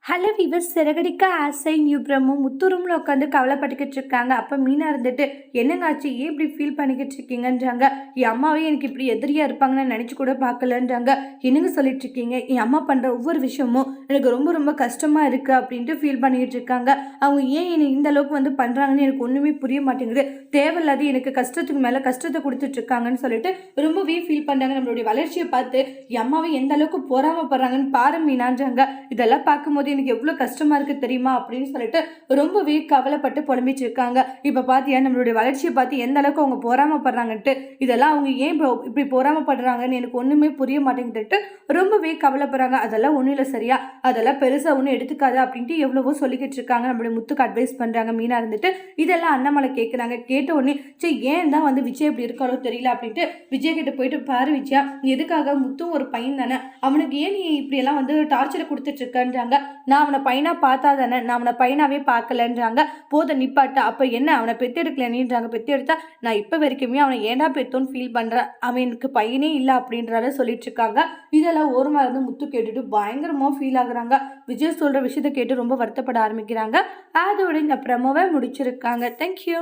Hello viewers, Siragadikka ஆசை new பிரம்மு முத்து ரூமில் உட்காந்து கவலைப்பட்டுக்கிட்டு இருக்காங்க. அப்போ மீனா இருந்துட்டு என்னங்க ஆச்சு, ஏன் இப்படி ஃபீல் பண்ணிக்கிட்டு இருக்கீங்கன்றாங்க. என் அம்மாவே எனக்கு இப்படி எதிரியாக இருப்பாங்கன்னு நினச்சி கூட பார்க்கலன்றாங்க. என்னங்க சொல்லிட்டு இருக்கீங்க, என் அம்மா பண்ணுற ஒவ்வொரு விஷயமும் எனக்கு ரொம்ப ரொம்ப கஷ்டமாக இருக்குது அப்படின்ட்டு ஃபீல் பண்ணிக்கிட்டு இருக்காங்க. அவங்க ஏன் என்னை இந்த அளவுக்கு வந்து பண்ணுறாங்கன்னு எனக்கு ஒன்றுமே புரிய மாட்டேங்குது. தேவையில்லாத எனக்கு கஷ்டத்துக்கு மேலே கஷ்டத்தை கொடுத்துட்டு இருக்காங்கன்னு சொல்லிட்டு ரொம்பவே ஃபீல் பண்ணுறாங்க. நம்மளுடைய வளர்ச்சியை பார்த்து என் அம்மாவை எந்த அளவுக்கு பொறாமப்படுறாங்கன்னு பாரு மீனான்றாங்க. இதெல்லாம் பார்க்கும்போது எனக்கு எவ்வளோ கஷ்டமா இருக்கு தெரியுமா அப்படின்னு சொல்லிட்டு ரொம்பவே கவலைப்பட்டு புலம்பிச்சு இருக்காங்க. இப்போ பார்த்தியா நம்மளுடைய வளர்ச்சியை பார்த்து எந்த அளவுக்கு அவங்க பொறாமப்படுறாங்கன்ட்டு, இதெல்லாம் அவங்க ஏன் இப்படி பொறாமப்படுறாங்கன்னு எனக்கு ஒன்றுமே புரிய மாட்டேங்குதுட்டு ரொம்பவே கவலைப்படுறாங்க. அதெல்லாம் ஒன்றும் இல்லை சரியா, அதெல்லாம் பெருசாக ஒன்றும் எடுத்துக்காது அப்படின்ட்டு எவ்வளவோ சொல்லிக்கிட்டு இருக்காங்க. நம்மளுடைய முத்துக்கு அட்வைஸ் பண்ணுறாங்க. மீனா இருந்துட்டு இதெல்லாம் அண்ணாமலை கேட்குறாங்க. கேட்ட உடனே சரி ஏன் தான் வந்து விஜய் இப்படி இருக்காரோ தெரியல அப்படின்ட்டு விஜய் கிட்ட போயிட்டு பாரு விஜயா, எதுக்காக முத்தும் ஒரு பையன் தானே, அவனுக்கு ஏன் நீ இப்படியெல்லாம் வந்து டார்ச்சரை கொடுத்துட்டு இருக்கன்றாங்க. நான் அவனை பையனா பார்த்தா தானே, நான் அவனை பையனாவே பார்க்கலன்றாங்க. போத நிப்பாட்டா, அப்போ என்ன அவனை பெற்றெடுக்கலன்றாங்க. பெற்றெடுத்தா நான் இப்போ வரைக்குமே அவனை ஏண்டா பெற்றோன்னு ஃபீல் பண்ணுறேன், அவன் எனக்கு பையனே இல்லை அப்படின்றத சொல்லிட்டு இருக்காங்க. இதெல்லாம் ஓரமாக இருந்து முத்து கேட்டுட்டு பயங்கரமாக ஃபீல் ஆகுறாங்க. விஜய் சொல்கிற விஷயத்த கேட்டு ரொம்ப வருத்தப்பட ஆரம்பிக்கிறாங்க. அதோட இந்த ப்ரமோவை முடிச்சிருக்காங்க. தேங்க்யூ.